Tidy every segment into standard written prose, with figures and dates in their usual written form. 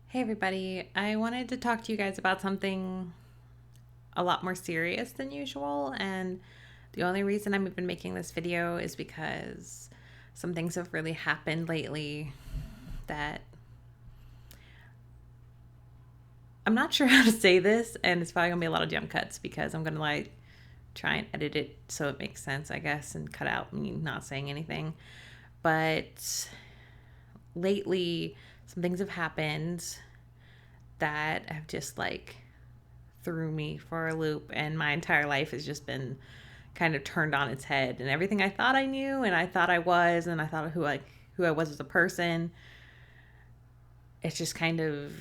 Hey everybody, I wanted to talk to you guys about something a lot more serious than usual, and the only reason I'm even making this video is because some things have really happened lately that I'm not sure how to say this, and it's probably gonna be a lot of jump cuts because I'm gonna try and edit it so it makes sense, I guess, and cut out me not saying anything. But lately, some things have happened that have just threw me for a loop, and my entire life has just been kind of turned on its head, and everything I thought I knew and I thought I was and I thought who I was as a person, it's just kind of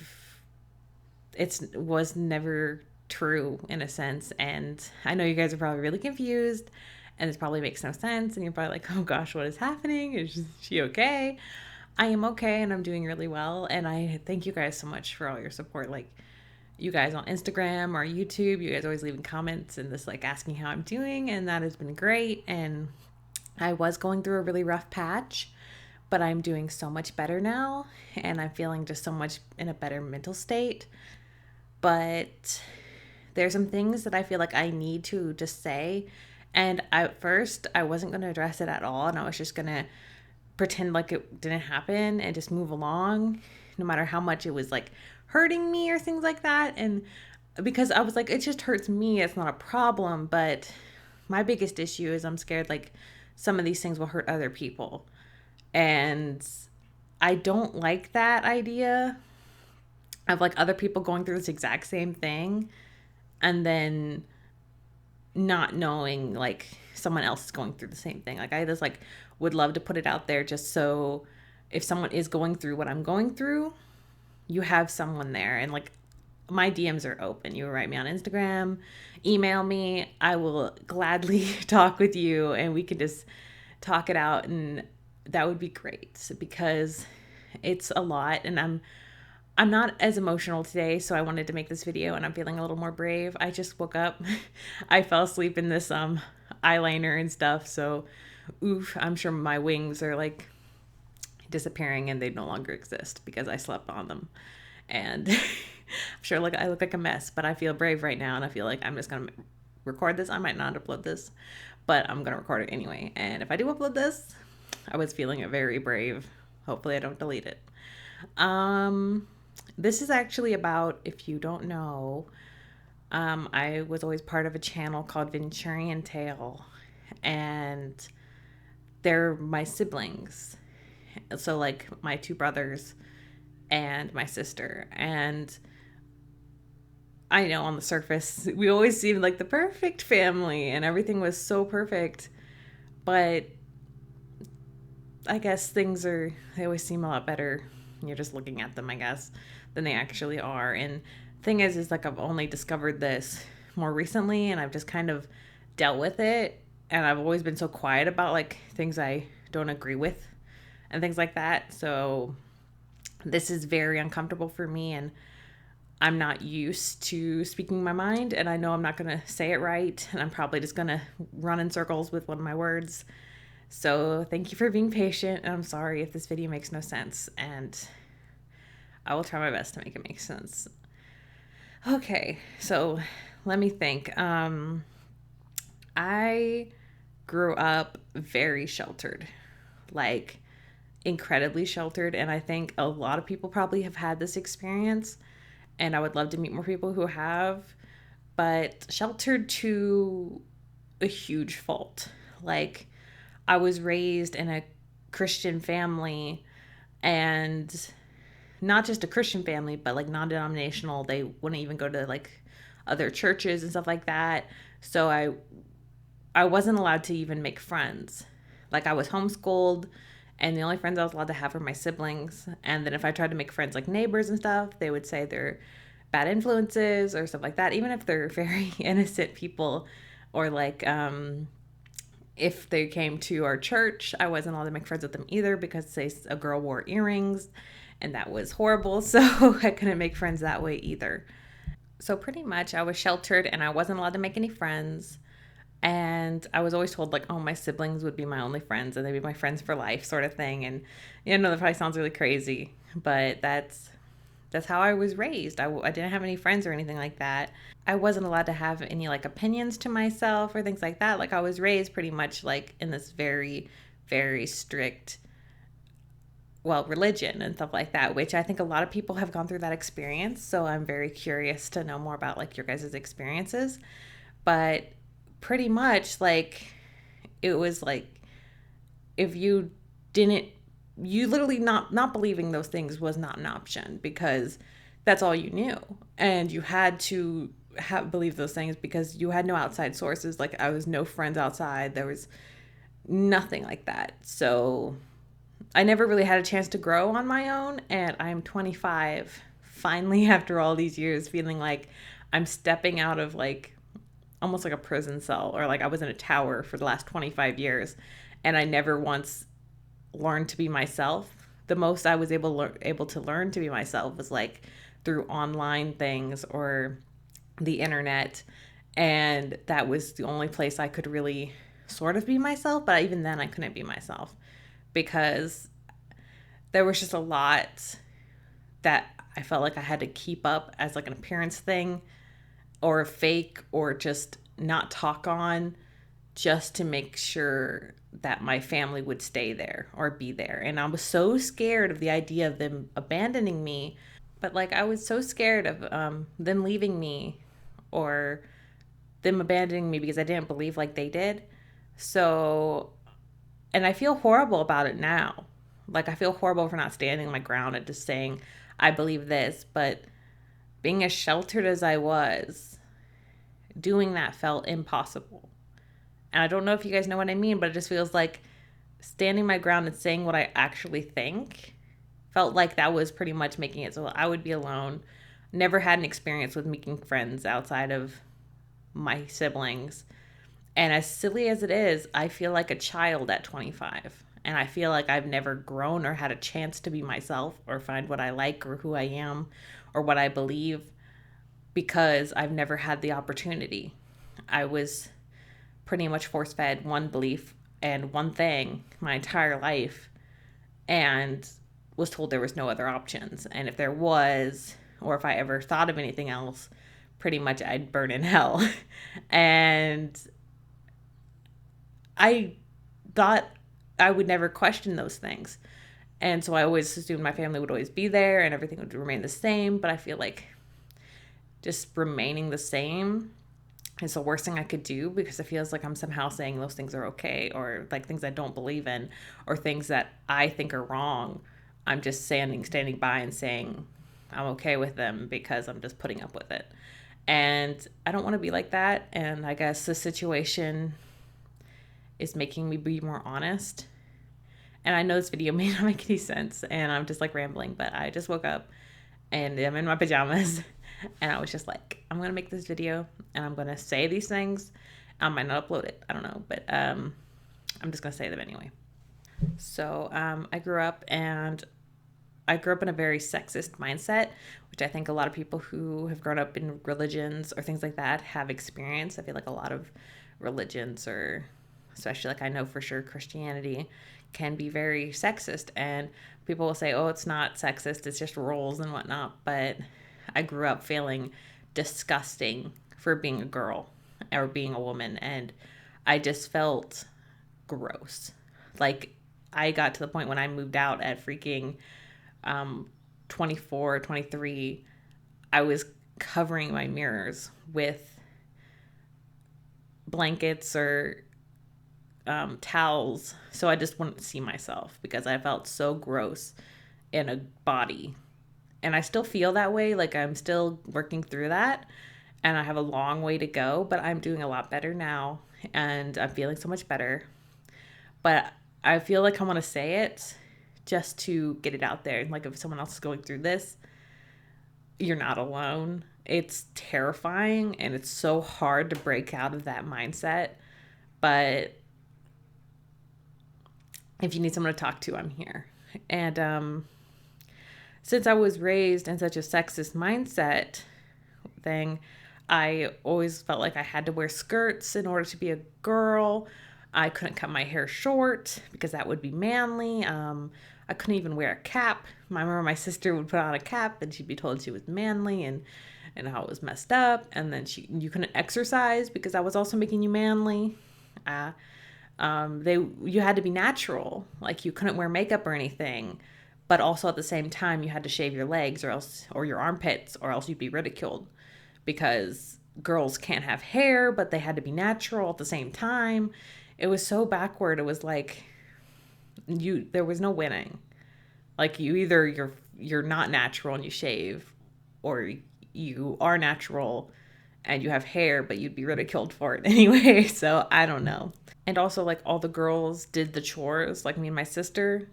it was never true in a sense. And I know you guys are probably really confused, and this probably makes no sense, and you're probably like, oh gosh, what is happening? Is she okay? I am okay, and I'm doing really well, and I thank you guys so much for all your support. You guys on Instagram or YouTube, you guys always leaving comments and just asking how I'm doing, and that has been great. And I was going through a really rough patch, but I'm doing so much better now, and I'm feeling just so much in a better mental state. But there's some things that I feel like I need to just say. And at first, I wasn't going to address it at all, and I was just going to pretend like it didn't happen and just move along, no matter how much it was hurting me or things like that. And because I was like, it just hurts me, it's not a problem. But my biggest issue is I'm scared some of these things will hurt other people. And I don't like that idea of other people going through this exact same thing and then not knowing someone else is going through the same thing. I just would love to put it out there just so if someone is going through what I'm going through, you have someone there. And my DMs are open. You write me on Instagram, email me. I will gladly talk with you, and we can just talk it out, and that would be great because it's a lot. And I'm not as emotional today, so I wanted to make this video, and I'm feeling a little more brave. I just woke up. I fell asleep in this eyeliner and stuff, so oof, I'm sure my wings are disappearing and they no longer exist because I slept on them. And I'm sure I look like a mess, but I feel brave right now, and I feel like I'm just gonna record this. I might not upload this, but I'm gonna record it anyway. And if I do upload this, I was feeling very brave. Hopefully I don't delete it. This is actually about, if you don't know, I was always part of a channel called VenturianTale, and they're my siblings. So my two brothers and my sister. And I know on the surface, we always seemed like the perfect family and everything was so perfect. But I guess they always seem a lot better. You're just looking at them, I guess, than they actually are. And thing is I've only discovered this more recently, and I've just kind of dealt with it. And I've always been so quiet about things I don't agree with and things like that. So this is very uncomfortable for me, and I'm not used to speaking my mind, and I know I'm not going to say it right, and I'm probably just going to run in circles with one of my words. So thank you for being patient, and I'm sorry if this video makes no sense, and I will try my best to make it make sense. Okay, so let me think. I grew up very sheltered, like incredibly sheltered, and I think a lot of people probably have had this experience, and I would love to meet more people who have, but sheltered to a huge fault. I was raised in a Christian family, and not just a Christian family, but non-denominational. They wouldn't even go to other churches and stuff like that. So I wasn't allowed to even make friends. I was homeschooled, and the only friends I was allowed to have were my siblings. And then if I tried to make friends neighbors and stuff, they would say they're bad influences or stuff like that, even if they're very innocent people. Or if they came to our church, I wasn't allowed to make friends with them either because a girl wore earrings, and that was horrible. So I couldn't make friends that way either. So pretty much I was sheltered, and I wasn't allowed to make any friends. And I was always told oh, my siblings would be my only friends, and they'd be my friends for life, sort of thing. And that probably sounds really crazy, but that's how I was raised. I didn't have any friends or anything like that. I wasn't allowed to have any like opinions to myself or things like that. Like I was raised pretty much like in this very, very strict, well, religion and stuff like that, which I think a lot of people have gone through that experience. So I'm very curious to know more about like your guys' experiences. But pretty much like it was like if you didn't, you literally not believing those things was not an option because that's all you knew, and you had to have believe those things because you had no outside sources. Like I was no friends outside, there was nothing like that. So I never really had a chance to grow on my own, and I'm 25 finally after all these years feeling like I'm stepping out of like almost like a prison cell, or like I was in a tower for the last 25 years and I never once learned to be myself. The most I was able to learn to be myself was like through online things or the internet, and that was the only place I could really sort of be myself. But even then, I couldn't be myself because there was just a lot that I felt like I had to keep up as like an appearance thing or a fake or just not talk on just to make sure that my family would stay there or be there. And I was so scared of the idea of them abandoning me. But like I was so scared of them leaving me or them abandoning me because I didn't believe like they did. So, and I feel horrible about it now. Like I feel horrible for not standing my ground and just saying, I believe this. But being as sheltered as I was, doing that felt impossible. And I don't know if you guys know what I mean, but it just feels like standing my ground and saying what I actually think felt like that was pretty much making it so I would be alone. Never had an experience with making friends outside of my siblings. And as silly as it is, I feel like a child at 25. And I feel like I've never grown or had a chance to be myself or find what I like or who I am or what I believe because I've never had the opportunity. I was pretty much force fed one belief and one thing my entire life and was told there was no other options. And if there was, or if I ever thought of anything else, pretty much I'd burn in hell. And I thought I would never question those things. And so I always assumed my family would always be there and everything would remain the same. But I feel like just remaining the same is the worst thing I could do because it feels like I'm somehow saying those things are okay or like things I don't believe in or things that I think are wrong. I'm just standing by and saying I'm okay with them because I'm just putting up with it. And I don't want to be like that. And I guess the situation is making me be more honest. And I know this video may not make any sense and I'm just like rambling, but I just woke up and I'm in my pajamas and I was just like, I'm going to make this video and I'm going to say these things. I might not upload it. I don't know, but I'm just going to say them anyway. So I grew up in a very sexist mindset, which I think a lot of people who have grown up in religions or things like that have experienced. I feel like a lot of religions, or especially like I know for sure Christianity, can be very sexist. And people will say, oh, it's not sexist, it's just roles and whatnot. But I grew up feeling disgusting for being a girl or being a woman. And I just felt gross. Like I got to the point when I moved out at freaking 24, 23, I was covering my mirrors with blankets or towels so I just wouldn't see myself because I felt so gross in a body. And I still feel that way. Like I'm still working through that and I have a long way to go, but I'm doing a lot better now and I'm feeling so much better. But I feel like I want to say it just to get it out there. Like if someone else is going through this, you're not alone. It's terrifying and it's so hard to break out of that mindset. But if you need someone to talk to, I'm here. And since I was raised in such a sexist mindset thing, I always felt like I had to wear skirts in order to be a girl. I couldn't cut my hair short because that would be manly. I couldn't even wear a cap. I remember my sister would put on a cap and she'd be told she was manly and how it was messed up. And then you couldn't exercise because that was also making you manly. Uh, you had to be natural. Like you couldn't wear makeup or anything, but also at the same time you had to shave your legs or your armpits or else you'd be ridiculed because girls can't have hair, but they had to be natural at the same time. It was so backward. It was like there was no winning. Like you're not natural and you shave, or you are natural and you have hair, but you'd be ridiculed for it anyway. So I don't know. And also, like, all the girls did the chores, like me and my sister.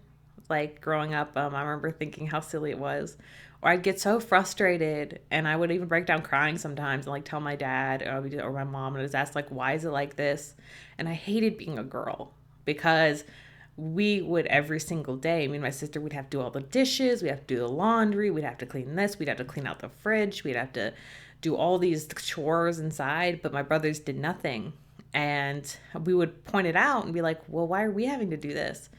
Like growing up, I remember thinking how silly it was. Or I'd get so frustrated, and I would even break down crying sometimes, and like tell my dad or my mom, and just ask like, "Why is it like this?" And I hated being a girl because we would every single day. Me and my sister would have to do all the dishes, we'd have to do the laundry, we'd have to clean this, we'd have to clean out the fridge, we'd have to do all these chores inside. But my brothers did nothing, and we would point it out and be like, "Well, why are we having to do this?"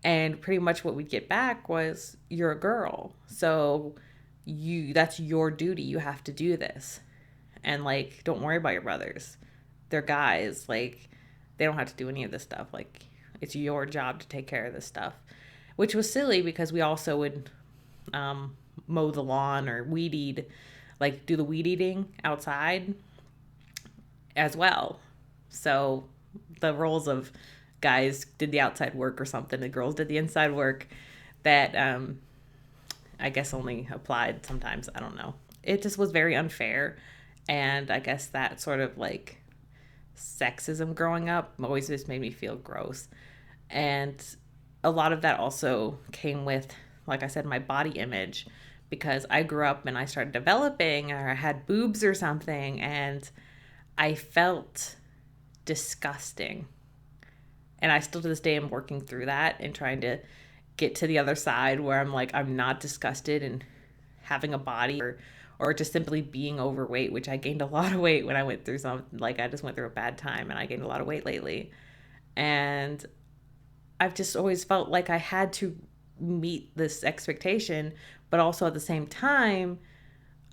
And pretty much what we'd get back was, "You're a girl, so that's your duty. You have to do this. And like, don't worry about your brothers. They're guys. Like, they don't have to do any of this stuff. Like, it's your job to take care of this stuff." Which was silly because we also would mow the lawn or weed eat, like do the weed eating outside as well. So the roles of guys did the outside work or something, the girls did the inside work. That I guess only applied sometimes. I don't know. It just was very unfair. And I guess that sort of like sexism growing up always just made me feel gross. And a lot of that also came with, like I said, my body image, because I grew up and I started developing or I had boobs or something, and I felt disgusting. And I still to this day am working through that and trying to get to the other side where I'm like, I'm not disgusted and having a body or just simply being overweight, which I gained a lot of weight when I went through I just went through a bad time and I gained a lot of weight lately. And I've just always felt like I had to meet this expectation, but also at the same time,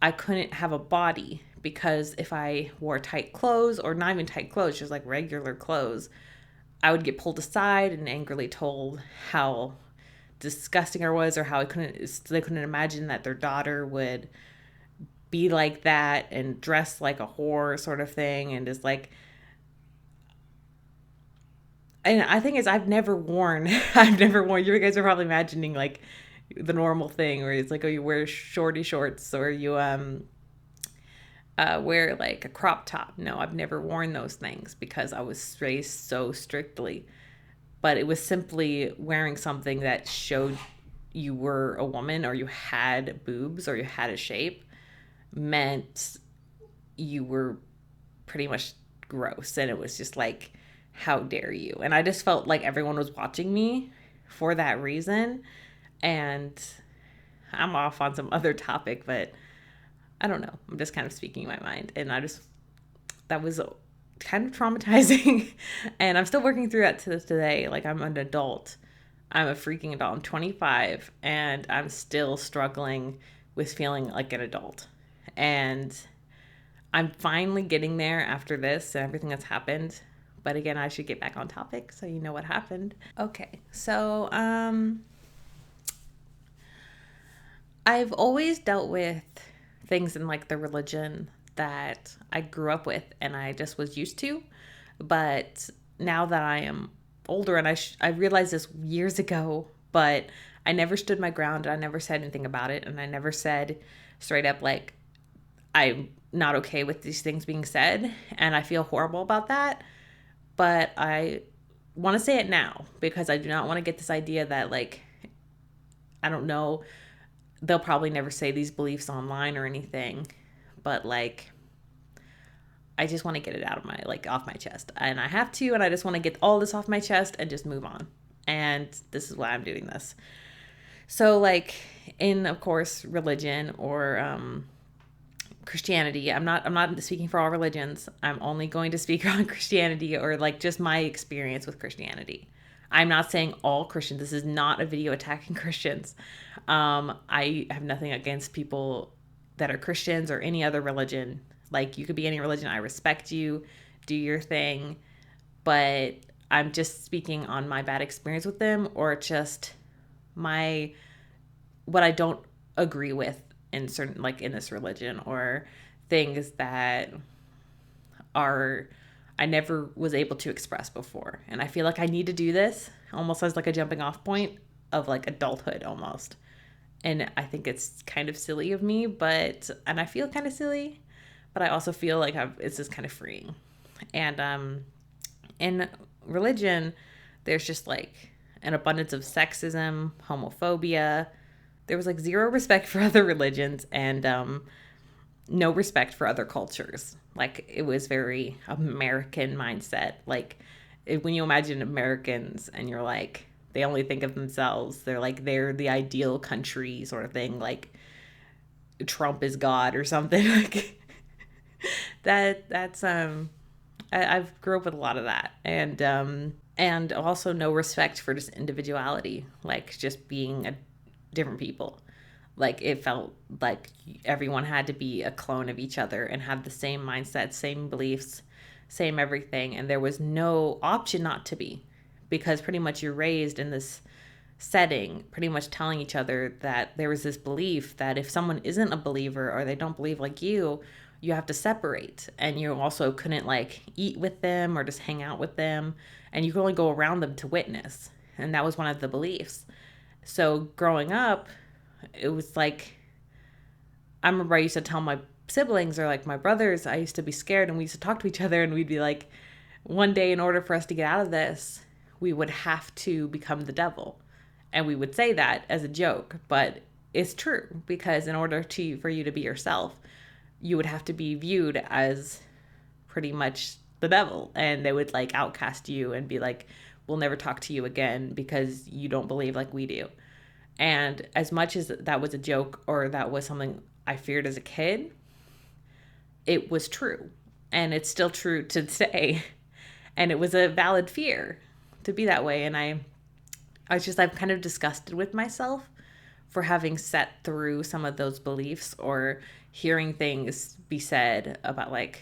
I couldn't have a body because if I wore tight clothes, or not even tight clothes, just like regular clothes, I would get pulled aside and angrily told how disgusting I was, or how they couldn't imagine that their daughter would be like that and dress like a whore sort of thing. And just like, and I think is I've never worn, you guys are probably imagining like the normal thing where it's like, oh, you wear shorty shorts or you wear like a crop top. No, I've never worn those things because I was raised so strictly. But it was simply wearing something that showed you were a woman or you had boobs or you had a shape meant you were pretty much gross. And it was just like, how dare you? And I just felt like everyone was watching me for that reason. And I'm off on some other topic, but I don't know. I'm just kind of speaking my mind. And that was kind of traumatizing. And I'm still working through that to this today. Like, I'm an adult. I'm a freaking adult. I'm 25 and I'm still struggling with feeling like an adult. And I'm finally getting there after this and everything that's happened. But again, I should get back on topic so you know what happened. Okay. So, I've always dealt with things in like the religion that I grew up with and I just was used to. But now that I am older, and I realized this years ago, but I never stood my ground. I never said anything about it. And I never said straight up, like, I'm not okay with these things being said. And I feel horrible about that. But I want to say it now because I do not want to get this idea that, like, I don't know, they'll probably never say these beliefs online or anything, but like, I just want to get it out of off my chest, and I have to, and I just want to get all this off my chest and just move on. And this is why I'm doing this. So like in, of course, religion or Christianity. I'm not speaking for all religions. I'm only going to speak on Christianity, or like just my experience with Christianity. I'm not saying all Christians. This is not a video attacking Christians. I have nothing against people that are Christians or any other religion. Like, you could be any religion. I respect you. Do your thing. But I'm just speaking on my bad experience with them, or just my what I don't agree with in certain, like, in this religion, or things that are I never was able to express before. And I feel like I need to do this almost as like a jumping off point of like adulthood almost. And I think it's kind of silly of me, and I feel kind of silly, but I also feel like it's just kind of freeing. And in religion, there's just like an abundance of sexism, homophobia. There was like zero respect for other religions, and no respect for other cultures. Like, it was very American mindset. Like, when you imagine Americans and you're like, they only think of themselves. They're the ideal country sort of thing. Like, Trump is God or something. Like, that's I've grew up with a lot of that. And also no respect for just individuality, like just being different people. Like, it felt like everyone had to be a clone of each other and have the same mindset, same beliefs, same everything. And there was no option not to be, because pretty much you're raised in this setting, pretty much telling each other that there was this belief that if someone isn't a believer or they don't believe like you have to separate. And you also couldn't like eat with them or just hang out with them. And you could only go around them to witness. And that was one of the beliefs. So growing up, it was like, I remember I used to tell my siblings, or like my brothers, I used to be scared, and we used to talk to each other, and we'd be like, one day in order for us to get out of this, we would have to become the devil. And we would say that as a joke, but it's true, because in order for you to be yourself, you would have to be viewed as pretty much the devil, and they would like outcast you and be like, we'll never talk to you again because you don't believe like we do. And as much as that was a joke, or that was something I feared as a kid, it was true. And it's still true to today. And it was a valid fear to be that way. And I'm kind of disgusted with myself for having sat through some of those beliefs, or hearing things be said about like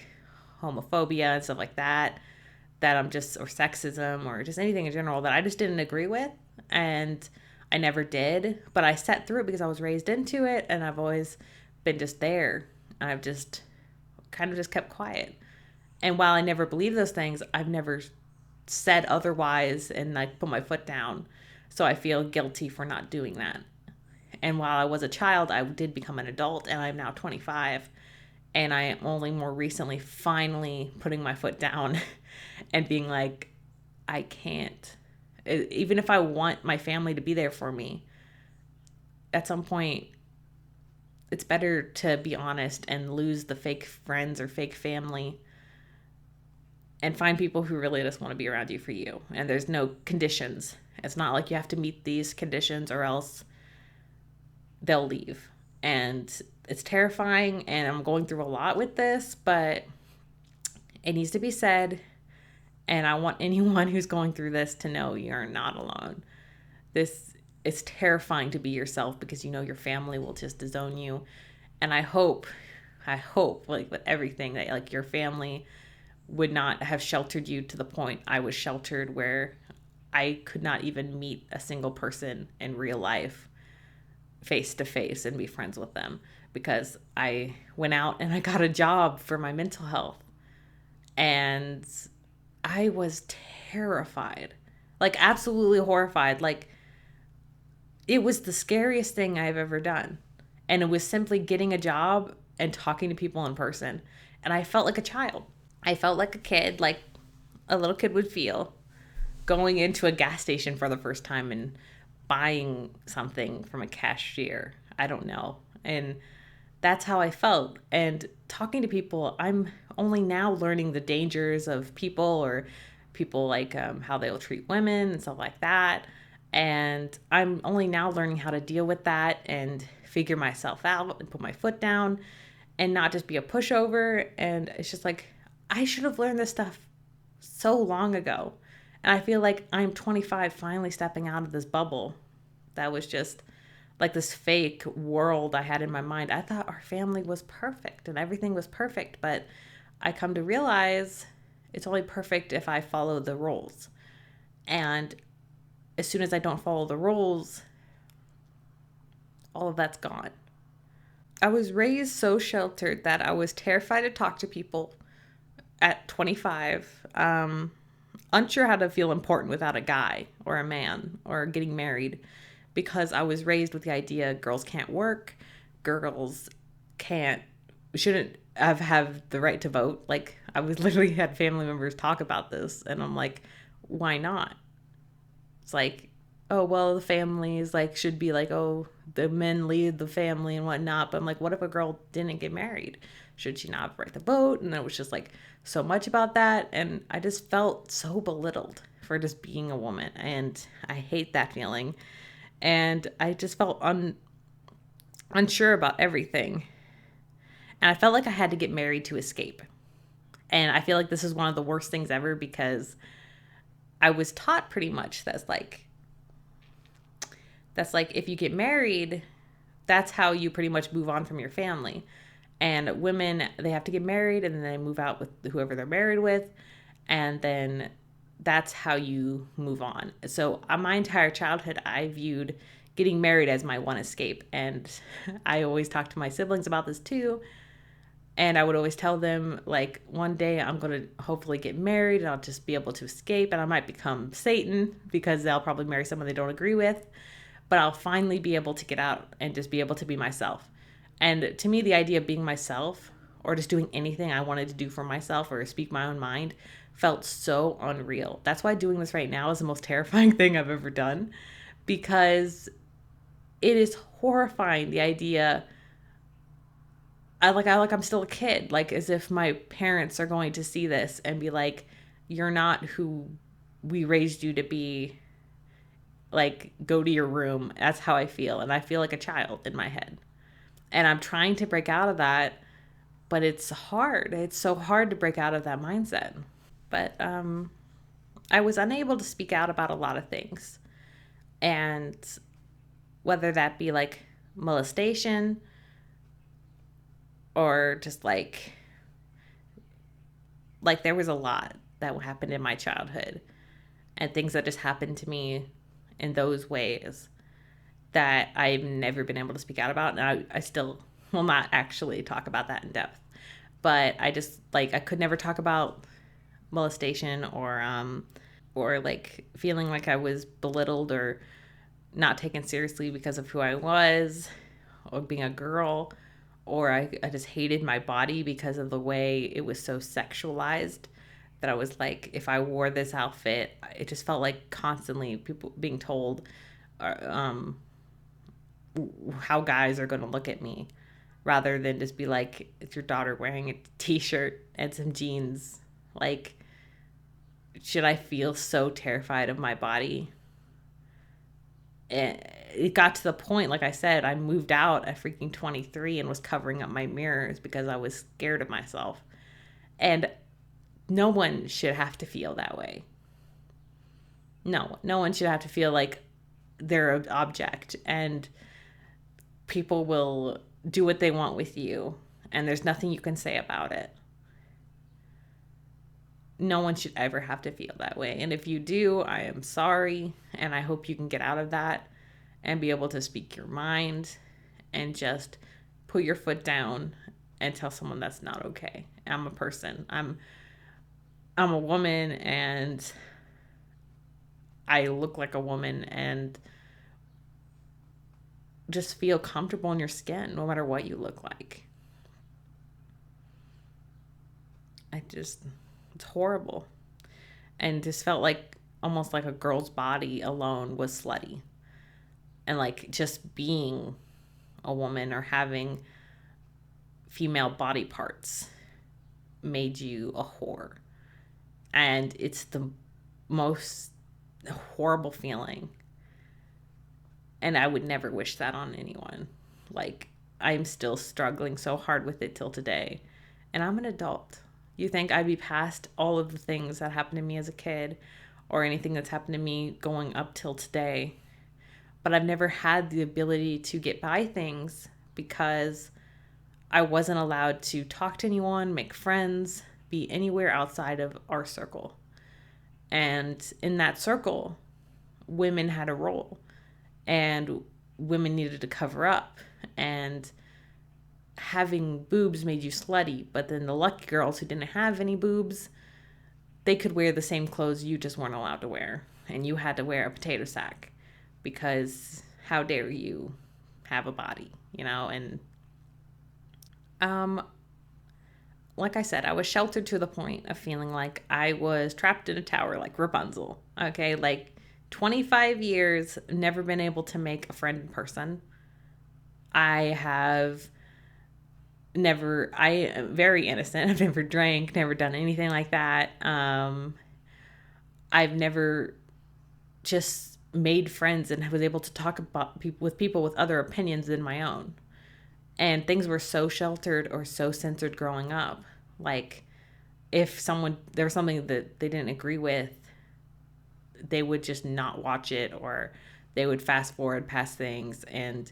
homophobia and stuff like that, or sexism, or just anything in general that I just didn't agree with. And I never did, but I sat through it because I was raised into it, and I've always been just there. I've just kind of just kept quiet. And while I never believed those things, I've never said otherwise and like put my foot down. So I feel guilty for not doing that. And while I was a child, I did become an adult, and I'm now 25. And I am only more recently finally putting my foot down and being like, I can't. Even if I want my family to be there for me, at some point, it's better to be honest and lose the fake friends or fake family, and find people who really just want to be around you for you. And there's no conditions. It's not like you have to meet these conditions or else they'll leave. And it's terrifying, and I'm going through a lot with this, but it needs to be said. And I want anyone who's going through this to know you're not alone. This is terrifying to be yourself, because you know your family will just disown you. And I hope like with everything, that like your family would not have sheltered you to the point I was sheltered, where I could not even meet a single person in real life face to face and be friends with them, because I went out and I got a job for my mental health. And I was terrified, like absolutely horrified. Like, it was the scariest thing I've ever done. And it was simply getting a job and talking to people in person. And I felt like a child. I felt like a kid, like a little kid would feel going into a gas station for the first time and buying something from a cashier. I don't know. And that's how I felt. And talking to people, I'm only now learning the dangers of people, or people like how they'll treat women and stuff like that. And I'm only now learning how to deal with that and figure myself out and put my foot down and not just be a pushover. And it's just like, I should have learned this stuff so long ago. And I feel like I'm 25 finally stepping out of this bubble that was just like this fake world I had in my mind. I thought our family was perfect and everything was perfect, but I come to realize it's only perfect if I follow the rules. And as soon as I don't follow the rules, all of that's gone. I was raised so sheltered that I was terrified to talk to people at 25. Unsure how to feel important without a guy or a man or getting married, because I was raised with the idea girls can't work, girls can't, shouldn't have the right to vote. Like, I was literally had family members talk about this, and I'm like, why not? It's like, oh, well, the families like should be like, oh, the men lead the family and whatnot. But I'm like, what if a girl didn't get married? Should she not have the right to vote? And it was just like so much about that. And I just felt so belittled for just being a woman. And I hate that feeling. And I just felt unsure about everything. And I felt like I had to get married to escape. And I feel like this is one of the worst things ever, because I was taught pretty much that's like if you get married, that's how you pretty much move on from your family. And women, they have to get married and then they move out with whoever they're married with, and then that's how you move on. So my entire childhood, I viewed getting married as my one escape. And I always talk to my siblings about this too. And I would always tell them, like, one day I'm going to hopefully get married and I'll just be able to escape. And I might become Satan because they'll probably marry someone they don't agree with. But I'll finally be able to get out and just be able to be myself. And to me, the idea of being myself or just doing anything I wanted to do for myself or speak my own mind felt so unreal. That's why doing this right now is the most terrifying thing I've ever done, because it is horrifying, the idea. I'm still a kid, like as if my parents are going to see this and be like, you're not who we raised you to be. Like, go to your room. That's how I feel. And I feel like a child in my head. And I'm trying to break out of that, but it's hard. It's so hard to break out of that mindset. But I was unable to speak out about a lot of things. And whether that be like molestation or just like there was a lot that happened in my childhood and things that just happened to me in those ways that I've never been able to speak out about. And I still will not actually talk about that in depth. But I just, like, I could never talk about molestation or like feeling like I was belittled or not taken seriously because of who I was or being a girl, or I just hated my body because of the way it was so sexualized, that I was like, if I wore this outfit, it just felt like constantly people being told how guys are going to look at me, rather than just be like, it's your daughter wearing a t-shirt and some jeans. Like, should I feel so terrified of my body? It got to the point, like I said, I moved out at freaking 23 and was covering up my mirrors because I was scared of myself. And no one should have to feel that way. No one should have to feel like they're an object and people will do what they want with you and there's nothing you can say about it. No one should ever have to feel that way. And if you do, I am sorry. And I hope you can get out of that and be able to speak your mind and just put your foot down and tell someone that's not okay. I'm a person. I'm a woman and I look like a woman, and just feel comfortable in your skin no matter what you look like. It's horrible. And just felt like almost like a girl's body alone was slutty. And like just being a woman or having female body parts made you a whore. And it's the most horrible feeling. And I would never wish that on anyone. Like, I'm still struggling so hard with it till today. And I'm an adult. You think I'd be past all of the things that happened to me as a kid or anything that's happened to me going up till today. But I've never had the ability to get by things because I wasn't allowed to talk to anyone, make friends, be anywhere outside of our circle. And in that circle, women had a role and women needed to cover up. And having boobs made you slutty, but then the lucky girls who didn't have any boobs, they could wear the same clothes you just weren't allowed to wear. And you had to wear a potato sack because how dare you have a body, you know? And like I said, I was sheltered to the point of feeling like I was trapped in a tower like Rapunzel. Okay, like 25 years, never been able to make a friend in person. I am very innocent. I've never drank, never done anything like that. I've never just made friends and was able to talk about with people with other opinions than my own. And things were so sheltered or so censored growing up. Like, if there was something that they didn't agree with, they would just not watch it, or they would fast forward past things, and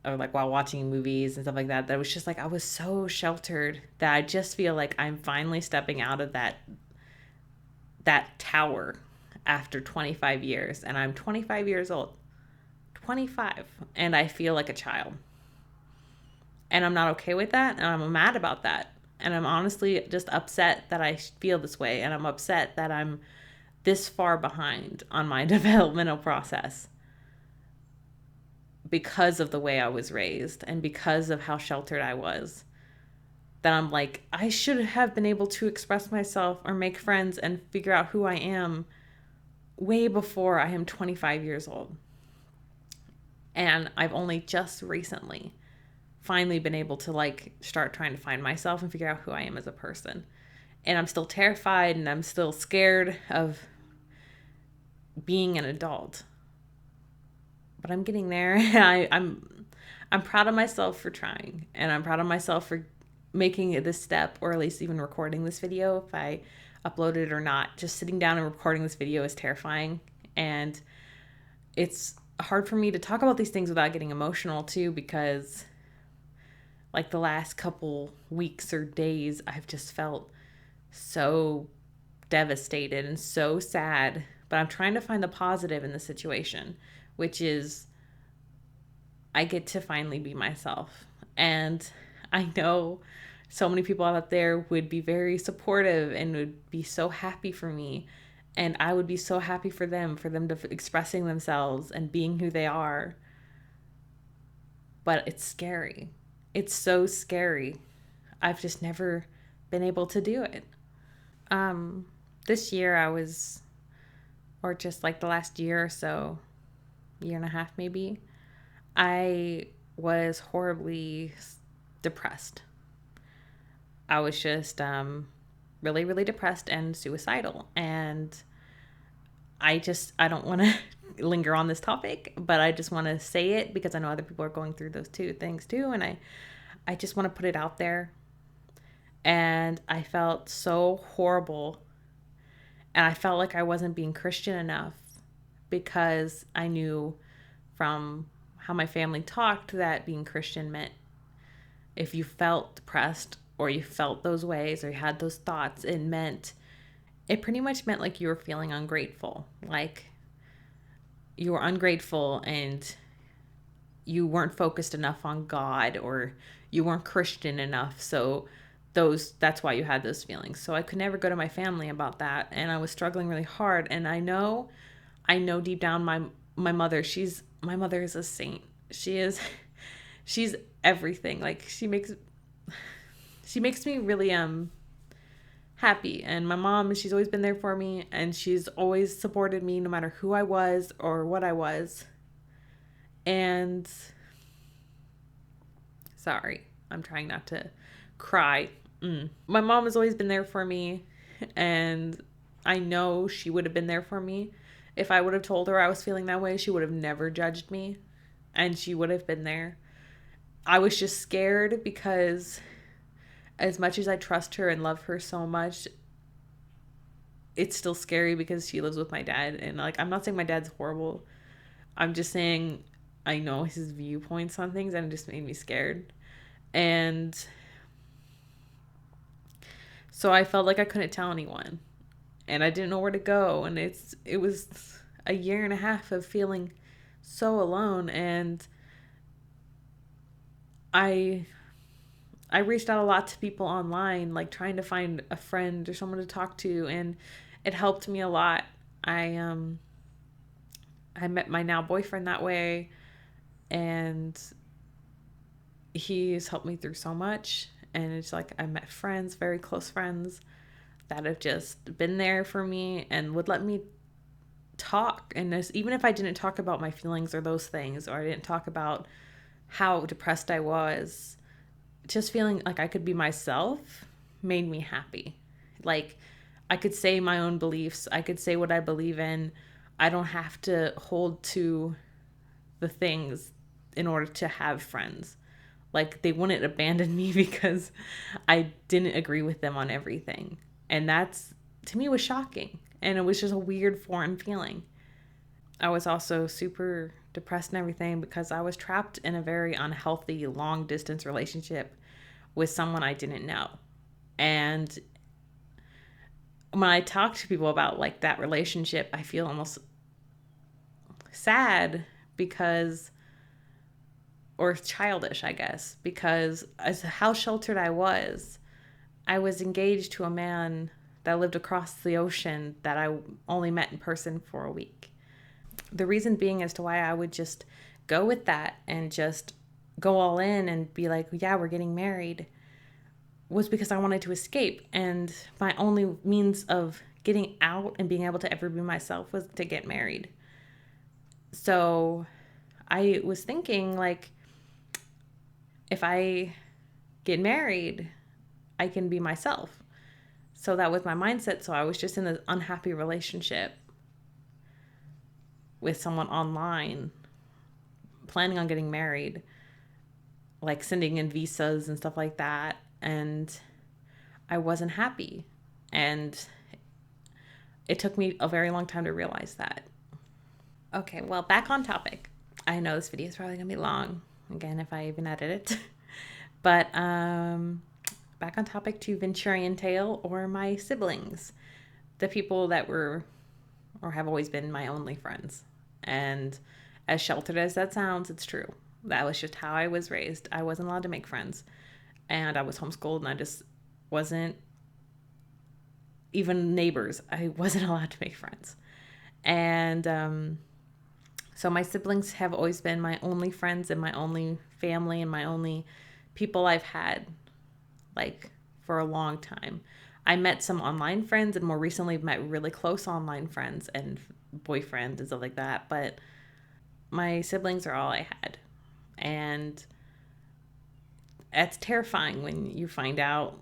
or like while watching movies and stuff like that. That was just like, I was so sheltered that I just feel like I'm finally stepping out of that tower after 25 years, and I'm 25 years old. 25, and I feel like a child. And I'm not okay with that, and I'm mad about that. And I'm honestly just upset that I feel this way, and I'm upset that I'm this far behind on my developmental process because of the way I was raised and because of how sheltered I was. That I'm like, I should have been able to express myself or make friends and figure out who I am way before I am 25 years old. And I've only just recently finally been able to like start trying to find myself and figure out who I am as a person. And I'm still terrified and I'm still scared of being an adult. But I'm getting there. I'm proud of myself for trying, and I'm proud of myself for making this step, or at least even recording this video. If I upload it or not, just sitting down and recording this video is terrifying, and it's hard for me to talk about these things without getting emotional too, because like the last couple weeks or days, I've just felt so devastated and so sad. But I'm trying to find the positive in the situation, which is I get to finally be myself. And I know so many people out there would be very supportive and would be so happy for me. And I would be so happy for them to expressing themselves and being who they are. But it's scary. It's so scary. I've just never been able to do it. This year or just like the last year or so, year and a half maybe, I was horribly depressed. I was just really, really depressed and suicidal. And I don't want to linger on this topic, but I just want to say it because I know other people are going through those two things too. And I just want to put it out there. And I felt so horrible. And I felt like I wasn't being Christian enough because I knew from how my family talked that being Christian meant if you felt depressed or you felt those ways or you had those thoughts, it pretty much meant like you were feeling ungrateful. Like you were ungrateful and you weren't focused enough on God, or you weren't Christian enough. So that's why you had those feelings. So I could never go to my family about that, and I was struggling really hard. And I know deep down my mother is a saint. She's everything. Like she makes me really happy. And my mom, she's always been there for me, and she's always supported me no matter who I was or what I was. And sorry, I'm trying not to cry. My mom has always been there for me, and I know she would have been there for me. If I would have told her I was feeling that way, she would have never judged me, and she would have been there. I was just scared because as much as I trust her and love her so much, it's still scary because she lives with my dad. And like, I'm not saying my dad's horrible. I'm just saying I know his viewpoints on things, and it just made me scared. And so I felt like I couldn't tell anyone, and I didn't know where to go. And it was a year and a half of feeling so alone. And I I reached out a lot to people online, like trying to find a friend or someone to talk to, and it helped me a lot. I met my now boyfriend that way, and he's helped me through so much. And it's like I met friends, very close friends, that have just been there for me and would let me talk. And this, even if I didn't talk about my feelings or those things, or I didn't talk about how depressed I was, just feeling like I could be myself made me happy. Like, I could say my own beliefs, I could say what I believe in. I don't have to hold to the things in order to have friends. Like, they wouldn't abandon me because I didn't agree with them on everything. And that's, to me, was shocking. And it was just a weird foreign feeling. I was also super depressed and everything because I was trapped in a very unhealthy long distance relationship with someone I didn't know. And when I talk to people about like that relationship, I feel almost sad because, or childish, I guess, because as how sheltered I was engaged to a man that lived across the ocean that I only met in person for a week. The reason being as to why I would just go with that and just go all in and be like, yeah, we're getting married, was because I wanted to escape. And my only means of getting out and being able to ever be myself was to get married. So I was thinking, like, if I get married, I can be myself. So that was my mindset. So I was just in an unhappy relationship with someone online, planning on getting married, like sending in visas and stuff like that. And I wasn't happy. And it took me a very long time to realize that. Okay, well, back on topic. I know this video is probably going to be long, again, if I even edit it. But back on topic to VenturianTale, or my siblings, the people that were or have always been my only friends. And as sheltered as that sounds, it's true. That was just how I was raised. I wasn't allowed to make friends. And I was homeschooled, and I just wasn't, even neighbors, I wasn't allowed to make friends. And so my siblings have always been my only friends and my only family and my only people I've had, like, for a long time. I met some online friends, and more recently met really close online friends and boyfriends and stuff like that. But my siblings are all I had. And it's terrifying when you find out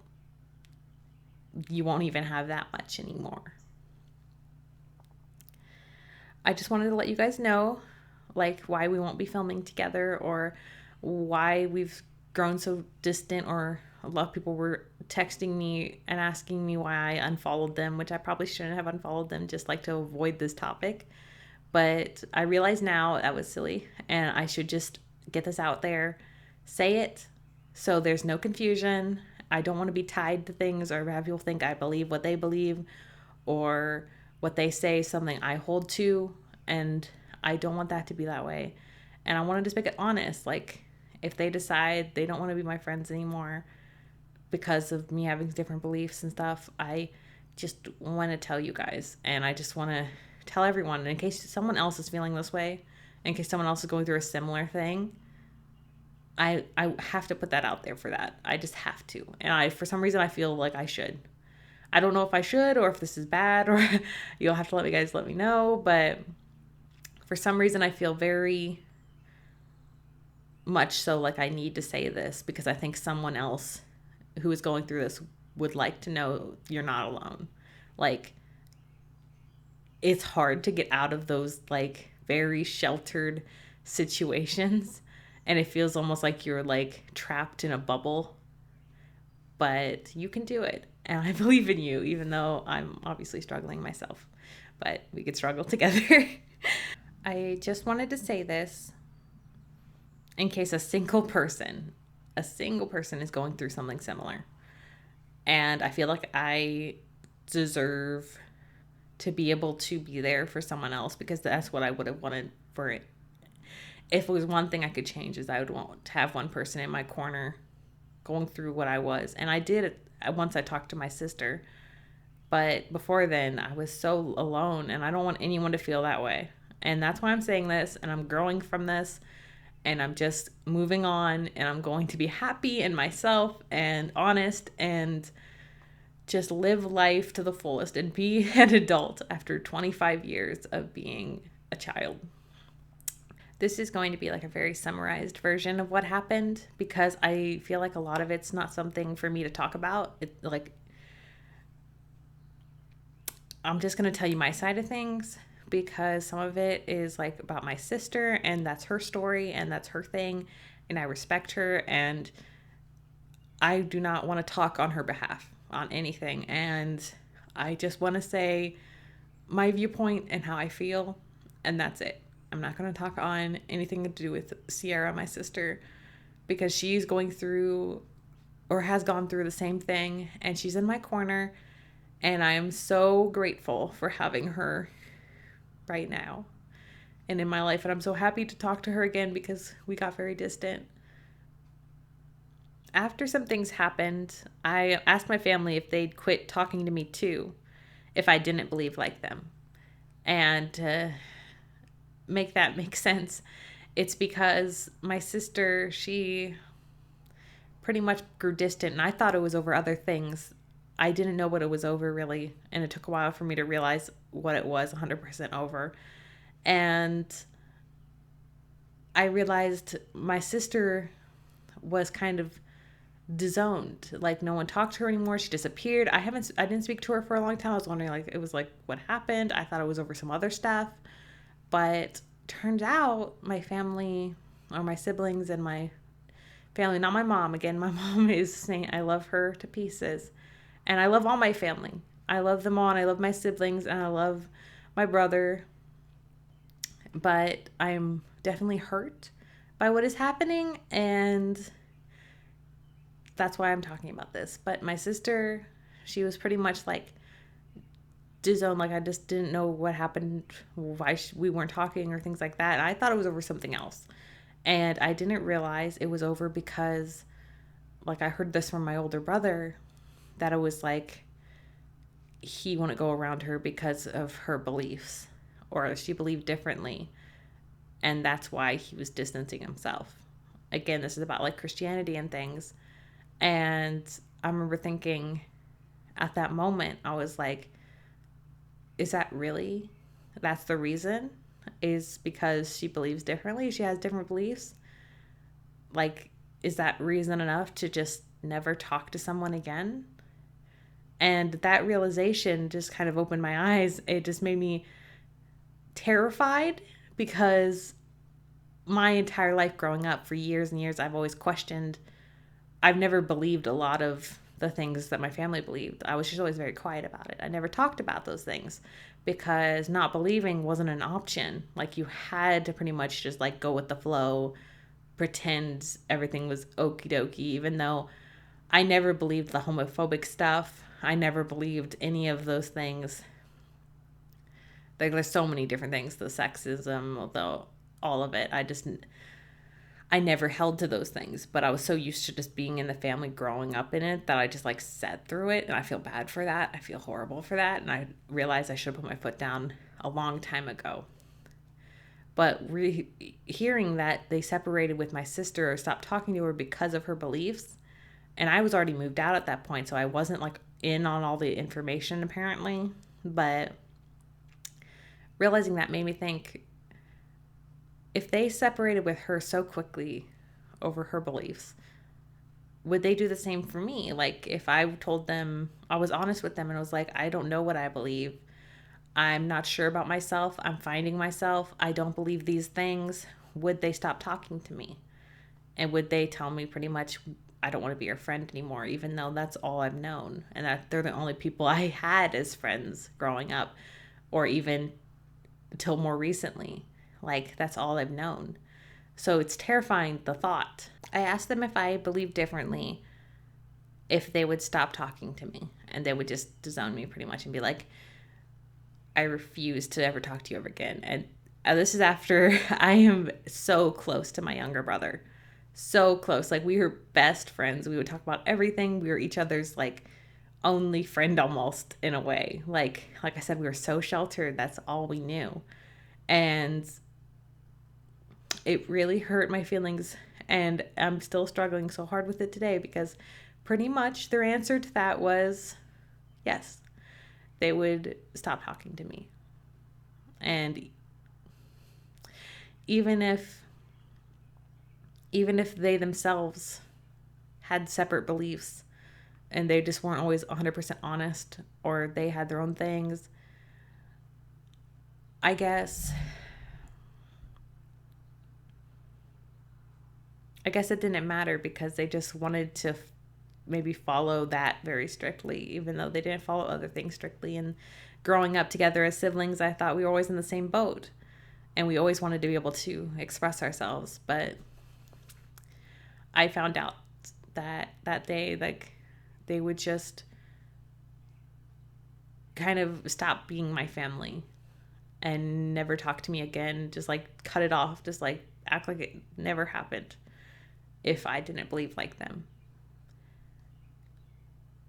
you won't even have that much anymore. I just wanted to let you guys know, like, why we won't be filming together, or why we've grown so distant, or a lot of people were texting me and asking me why I unfollowed them, which I probably shouldn't have unfollowed them, just like to avoid this topic. But I realize now that was silly, and I should just get this out there, say it, so there's no confusion. I don't want to be tied to things or have people think I believe what they believe, or what they say something I hold to, and I don't want that to be that way. And I want to just make it honest. Like, if they decide they don't want to be my friends anymore because of me having different beliefs and stuff, I just want to tell you guys, and I just want to tell everyone, in case someone else is feeling this way, in case someone else is going through a similar thing. I have to put that out there for that. I just have to. And for some reason, I feel like I should. I don't know if I should, or if this is bad, or you'll have to let me know. But for some reason, I feel very much so like I need to say this, because I think someone else who is going through this would like to know you're not alone. Like, it's hard to get out of those, like, very sheltered situations And it feels almost like you're like trapped in a bubble, but you can do it. And I believe in you, even though I'm obviously struggling myself, but we could struggle together. I just wanted to say this in case a single person is going through something similar. And I feel like I deserve to be able to be there for someone else, because that's what I would have wanted for it. If it was one thing I could change, is I would want to have one person in my corner going through what I was. And I did it once I talked to my sister. But before then, I was so alone, and I don't want anyone to feel that way. And that's why I'm saying this, and I'm growing from this, and I'm just moving on, and I'm going to be happy in myself and honest and just live life to the fullest and be an adult after 25 years of being a child. This is going to be like a very summarized version of what happened, because I feel like a lot of it's not something for me to talk about. I'm just going to tell you my side of things, because some of it is like about my sister, and that's her story and that's her thing, and I respect her, and I do not want to talk on her behalf on anything. And I just want to say my viewpoint and how I feel, and that's it. I'm not going to talk on anything to do with Sierra, my sister, because she's going through or has gone through the same thing, and she's in my corner, and I am so grateful for having her right now and in my life. And I'm so happy to talk to her again, because we got very distant. After some things happened, I asked my family if they'd quit talking to me too, if I didn't believe like them. And to make that make sense, it's because my sister, she pretty much grew distant, and I thought it was over other things. I didn't know what it was over, really, and it took a while for me to realize what it was 100% over. And I realized my sister was kind of disowned. Like, no one talked to her anymore. She disappeared. I didn't speak to her for a long time. I was wondering, like, it was like, what happened? I thought it was over some other stuff. But turned out my family, or my siblings and my family, not my mom. Again, my mom is saying I love her to pieces. And I love all my family. I love them all, and I love my siblings, and I love my brother. But I'm definitely hurt by what is happening, and that's why I'm talking about this. But my sister, she was pretty much like disowned. Like, I just didn't know what happened, why we weren't talking or things like that. And I thought it was over something else. And I didn't realize it was over because, like, I heard this from my older brother, that it was like he wouldn't go around her because of her beliefs, or she believed differently. And that's why he was distancing himself. Again, this is about like Christianity and things. And I remember thinking at that moment, I was like, is that really? That's the reason? Is because she believes differently? She has different beliefs? Like, is that reason enough to just never talk to someone again? And that realization just kind of opened my eyes. It just made me terrified, because my entire life growing up, for years and years, I've always questioned. I've never believed a lot of the things that my family believed. I was just always very quiet about it. I never talked about those things, because not believing wasn't an option. Like, you had to pretty much just like go with the flow, pretend everything was okie dokie, even though I never believed the homophobic stuff. I never believed any of those things. Like, there's so many different things, the sexism, although all of it, I never held to those things, but I was so used to just being in the family, growing up in it, that I just like sat through it, and I feel bad for that. I feel horrible for that, and I realized I should have put my foot down a long time ago. But hearing that they separated with my sister, or stopped talking to her because of her beliefs, and I was already moved out at that point, so I wasn't like in on all the information apparently, but realizing that made me think, if they separated with her so quickly over her beliefs, would they do the same for me? Like, if I told them, I was honest with them and was like, I don't know what I believe. I'm not sure about myself. I'm finding myself. I don't believe these things. Would they stop talking to me? And would they tell me pretty much, I don't want to be your friend anymore, even though that's all I've known, and that they're the only people I had as friends growing up, or even until more recently. Like, that's all I've known. So it's terrifying, the thought. I asked them if I believed differently, if they would stop talking to me, and they would just disown me pretty much and be like, I refuse to ever talk to you ever again. And this is after I am so close to my younger brother. So close. Like, we were best friends. We would talk about everything. We were each other's like only friend almost, in a way. Like I said, we were so sheltered. That's all we knew. And it really hurt my feelings. And I'm still struggling so hard with it today, because pretty much their answer to that was yes. They would stop talking to me. And even if they themselves had separate beliefs and they just weren't always 100% honest, or they had their own things, I guess it didn't matter, because they just wanted to maybe follow that very strictly, even though they didn't follow other things strictly. And growing up together as siblings, I thought we were always in the same boat, and we always wanted to be able to express ourselves. But I found out that day, like, they would just kind of stop being my family and never talk to me again, just like cut it off, just like act like it never happened if I didn't believe like them.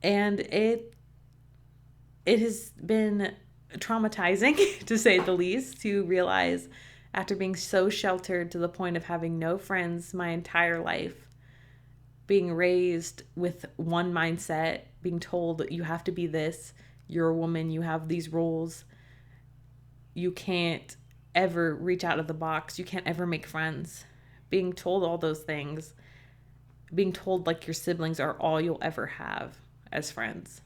And it has been traumatizing to say the least, to realize, after being so sheltered to the point of having no friends my entire life, being raised with one mindset, being told that you have to be this, you're a woman, you have these roles, you can't ever reach out of the box, you can't ever make friends, being told all those things, being told like your siblings are all you'll ever have as friends,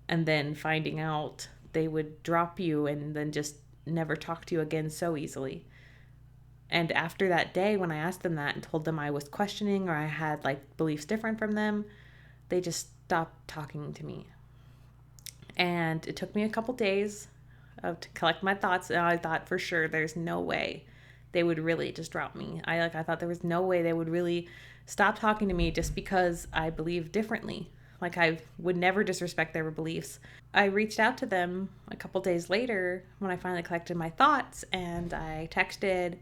and then finding out they would drop you and then just never talk to you again so easily. And after that day, when I asked them that and told them I was questioning, or I had like beliefs different from them, they just stopped talking to me. And it took me a couple days to collect my thoughts, and I thought for sure there's no way they would really just drop me. I thought there was no way they would really stop talking to me just because I believe differently. Like, I would never disrespect their beliefs. I reached out to them a couple days later when I finally collected my thoughts, and I texted,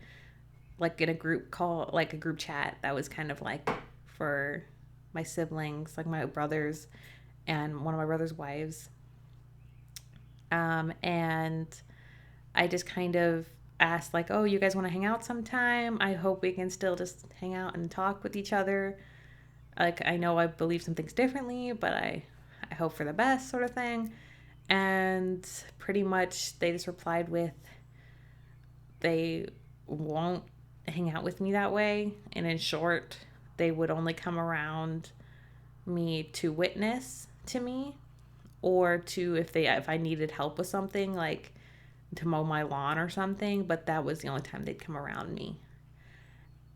like, in a group call, like a group chat that was kind of like for my siblings, like my brothers and one of my brother's wives. And I just kind of asked, like, oh, you guys want to hang out sometime? I hope we can still just hang out and talk with each other. Like, I know I believe some things differently, but I hope for the best, sort of thing. And pretty much they just replied with, they won't hang out with me that way. And in short, they would only come around me to witness to me, or to, if I needed help with something, like to mow my lawn or something, but that was the only time they'd come around me.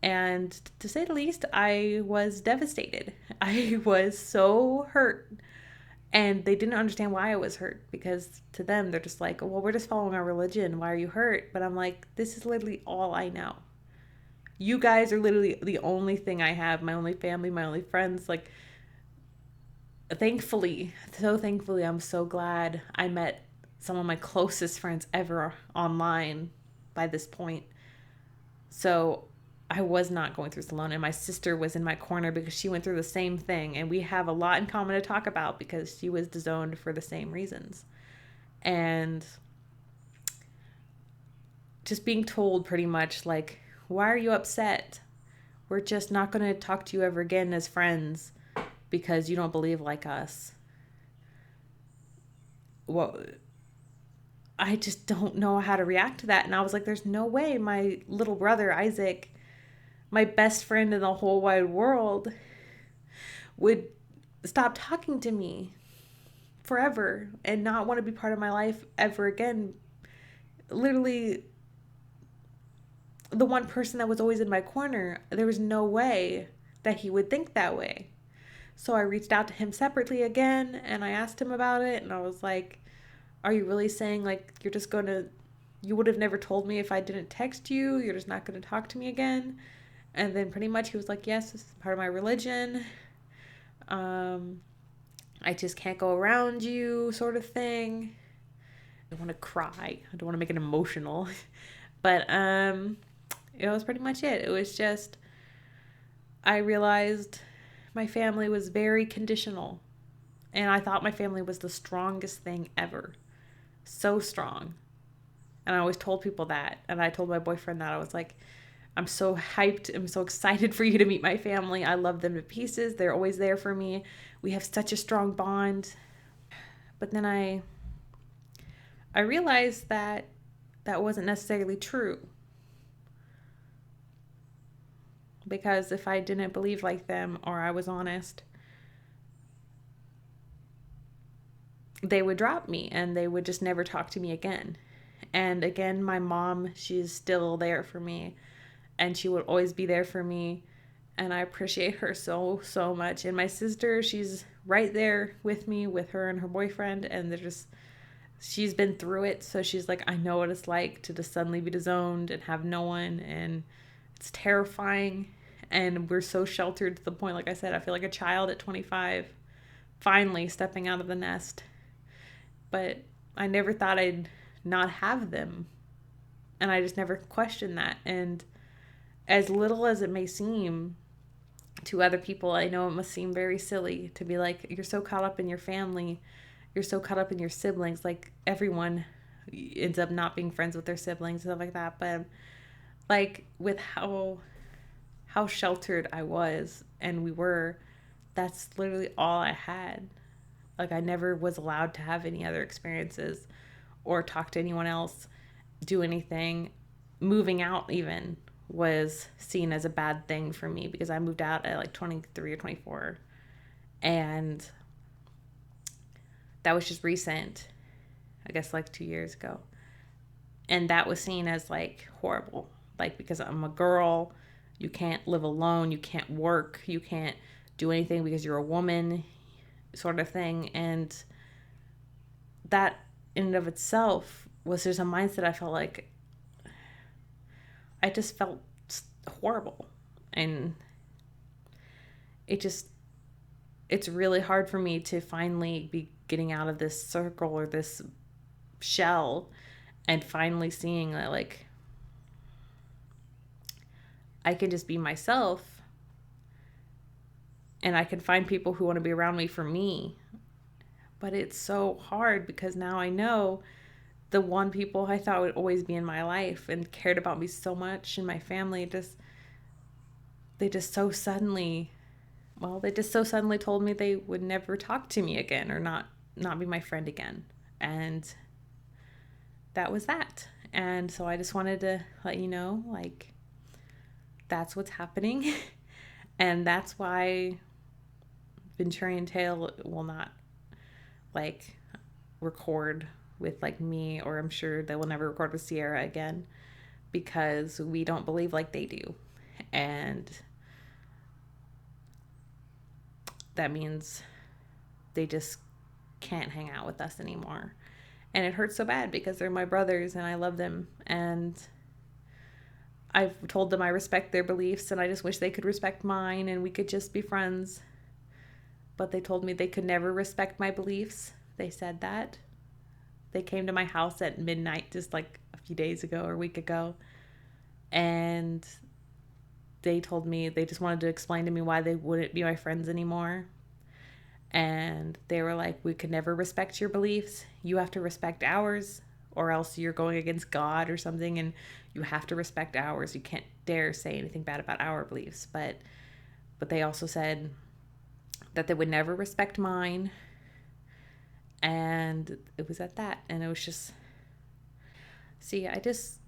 And to say the least, I was devastated. I was so hurt. And they didn't understand why I was hurt, because to them, they're just like, well, we're just following our religion. Why are you hurt? But I'm like, this is literally all I know. You guys are literally the only thing I have, my only family, my only friends. Like, thankfully, I'm so glad I met some of my closest friends ever online by this point. So I was not going through this alone, and my sister was in my corner because she went through the same thing, and we have a lot in common to talk about because she was disowned for the same reasons. And just being told pretty much, like, why are you upset? We're just not going to talk to you ever again as friends because you don't believe like us. Well, I just don't know how to react to that. And I was like, there's no way my little brother, Isaac, my best friend in the whole wide world, would stop talking to me forever and not want to be part of my life ever again. Literally, the one person that was always in my corner, there was no way that he would think that way. So I reached out to him separately again and I asked him about it, and I was like, are you really saying like you're just going to, you would have never told me if I didn't text you? You're just not going to talk to me again? And then pretty much he was like, yes, this is part of my religion. I just can't go around you, sort of thing. I want to cry. I don't want to make it emotional. But it was pretty much it. It was just, I realized my family was very conditional. And I thought my family was the strongest thing ever. So strong. And I always told people that. And I told my boyfriend that. I was like, I'm so hyped. I'm so excited for you to meet my family. I love them to pieces. They're always there for me. We have such a strong bond. But then I realized that that wasn't necessarily true. Because if I didn't believe like them or I was honest, they would drop me and they would just never talk to me again. And again, my mom, she's still there for me. And she would always be there for me. And I appreciate her so, so much. And my sister, she's right there with me, with her and her boyfriend. And they're just, she's been through it. So she's like, I know what it's like to just suddenly be disowned and have no one. And it's terrifying. And we're so sheltered to the point, like I said, I feel like a child at 25, finally stepping out of the nest. But I never thought I'd not have them. And I just never questioned that. And as little as it may seem to other people, I know it must seem very silly to be like, you're so caught up in your family, you're so caught up in your siblings. Like, everyone ends up not being friends with their siblings and stuff like that. But like, with how sheltered I was and we were, that's literally all I had. Like, I never was allowed to have any other experiences or talk to anyone else, do anything. Moving out even was seen as a bad thing for me because I moved out at like 23 or 24. And that was just recent, I guess like 2 years ago. And that was seen as like horrible. Like, because I'm a girl, you can't live alone, you can't work, you can't do anything because you're a woman, sort of thing. And that in and of itself was just a mindset. I felt like I just felt horrible. And it's really hard for me to finally be getting out of this circle or this shell and finally seeing that, like, I can just be myself and I can find people who want to be around me for me. But it's so hard because now I know the one people I thought would always be in my life and cared about me so much, and my family they just so suddenly told me they would never talk to me again or not be my friend again. And that was that. And so I just wanted to let you know, like, that's what's happening. And that's why VenturianTale will not like record with like me, or I'm sure they will never record with Sierra again, because we don't believe like they do. And that means they just can't hang out with us anymore. And it hurts so bad because they're my brothers and I love them. And I've told them I respect their beliefs and I just wish they could respect mine and we could just be friends. But they told me they could never respect my beliefs. They said that. They came to my house at midnight just like a few days ago or a week ago. And they told me they just wanted to explain to me why they wouldn't be my friends anymore. And they were like, we could never respect your beliefs. You have to respect ours, or else you're going against God or something, and you have to respect ours. You can't dare say anything bad about our beliefs. But they also said that they would never respect mine. And it was at that. And it was just, see, I just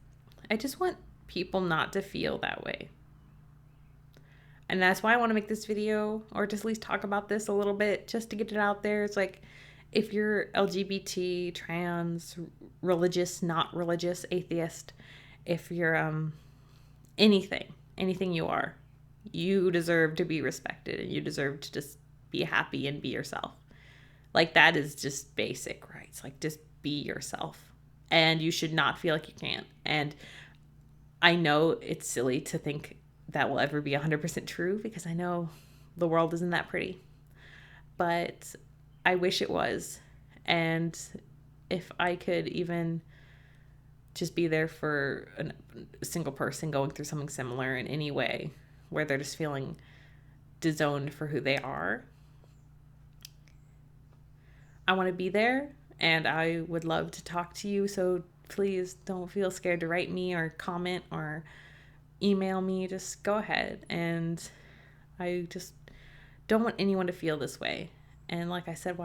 want people not to feel that way. And that's why I want to make this video, or just at least talk about this a little bit, just to get it out there. It's like, if you're LGBT, trans, religious, not religious, atheist, if you're anything you are, you deserve to be respected and you deserve to just be happy and be yourself. Like, that is just basic rights. Like, just be yourself. And you should not feel like you can't. And I know it's silly to think that will ever be 100% true, because I know the world isn't that pretty. But I wish it was. And if I could even just be there for a single person going through something similar in any way, where they're just feeling disowned for who they are, I want to be there, and I would love to talk to you. So please don't feel scared to write me or comment or email me. Just go ahead. And I just don't want anyone to feel this way. And like I said,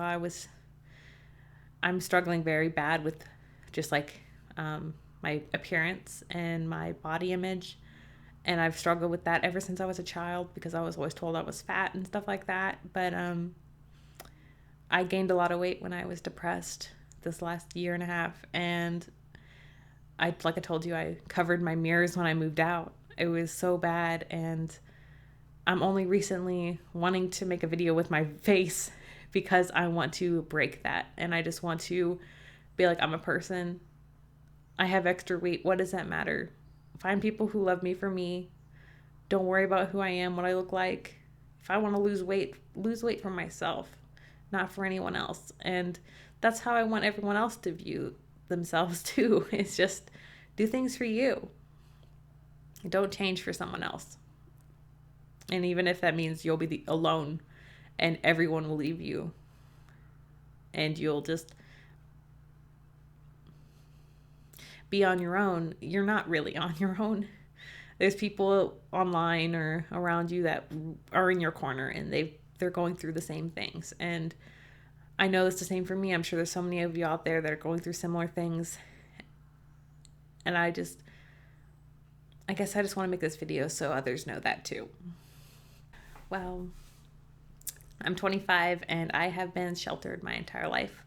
I'm struggling very bad with just like my appearance and my body image. And I've struggled with that ever since I was a child, because I was always told I was fat and stuff like that. But I gained a lot of weight when I was depressed this last year and a half. And like I told you, I covered my mirrors when I moved out. It was so bad. And I'm only recently wanting to make a video with my face, because I want to break that. And I just want to be like, I'm a person. I have extra weight. What does that matter? Find people who love me for me. Don't worry about who I am, what I look like. If I want to lose weight for myself, not for anyone else. And that's how I want everyone else to view themselves too. It's just do things for you. Don't change for someone else. And even if that means you'll be alone and everyone will leave you and you'll just be on your own, you're not really on your own. There's people online or around you that are in your corner, and they're going through the same things. And I know it's the same for me. I'm sure there's so many of you out there that are going through similar things. And I guess I just want to make this video so others know that too. Well, I'm 25 and I have been sheltered my entire life,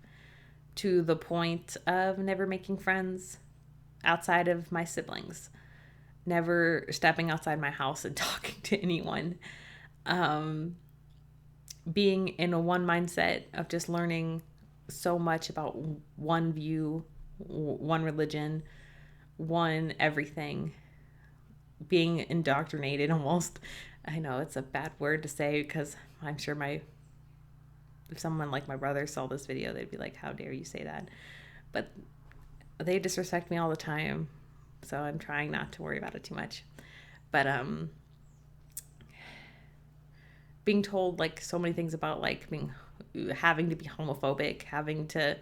to the point of never making friends outside of my siblings, never stepping outside my house and talking to anyone, being in a one mindset of just learning so much about one view, one religion, one everything, being indoctrinated almost. I know it's a bad word to say, because I'm sure if someone like my brother saw this video, they'd be like, how dare you say that? But they disrespect me all the time, so I'm trying not to worry about it too much. But being told like so many things about like having to be homophobic, having to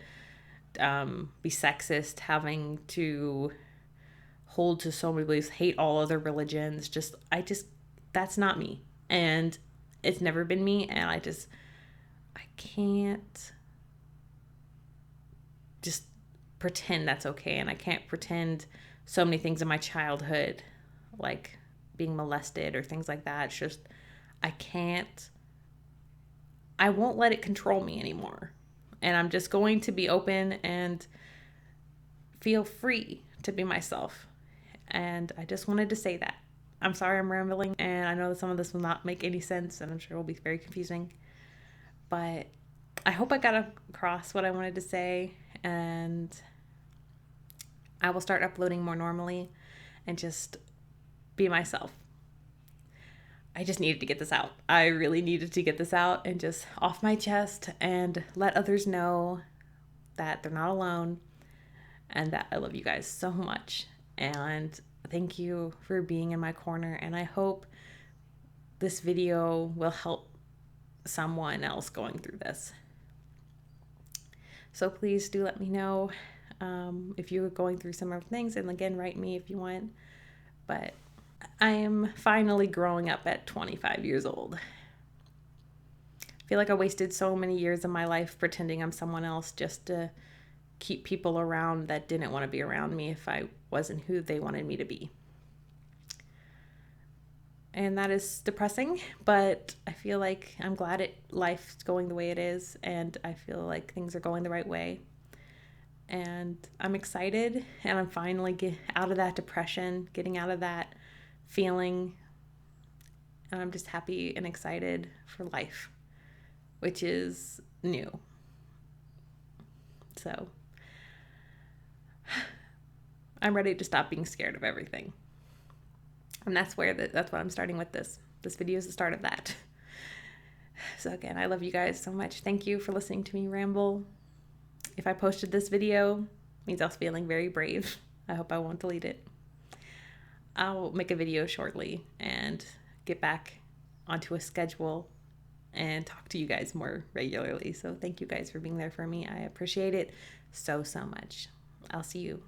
be sexist, having to hold to so many beliefs, hate all other religions. That's not me. And it's never been me. And I can't just pretend that's okay. And I can't pretend so many things in my childhood, like being molested or things like that. It's just, I won't let it control me anymore. And I'm just going to be open and feel free to be myself. And I just wanted to say that. I'm sorry I'm rambling, and I know that some of this will not make any sense, and I'm sure it will be very confusing. But I hope I got across what I wanted to say, and I will start uploading more normally and just be myself. I just needed to get this out. I really needed to get this out and just off my chest and let others know that they're not alone and that I love you guys so much. And thank you for being in my corner. And I hope this video will help someone else going through this. So please do let me know if you're going through similar things. And again, write me if you want. But I am finally growing up at 25 years old. I feel like I wasted so many years of my life pretending I'm someone else just to keep people around that didn't want to be around me if I wasn't who they wanted me to be. And that is depressing, but I feel like I'm glad life's going the way it is, and I feel like things are going the right way. And I'm excited, and I'm finally out of that depression, getting out of that feeling. And I'm just happy and excited for life, which is new. So I'm ready to stop being scared of everything. And that's what I'm starting with this. This video is the start of that. So again, I love you guys so much. Thank you for listening to me ramble. If I posted this video, it means I was feeling very brave. I hope I won't delete it. I'll make a video shortly and get back onto a schedule and talk to you guys more regularly. So thank you guys for being there for me. I appreciate it so much. I'll see you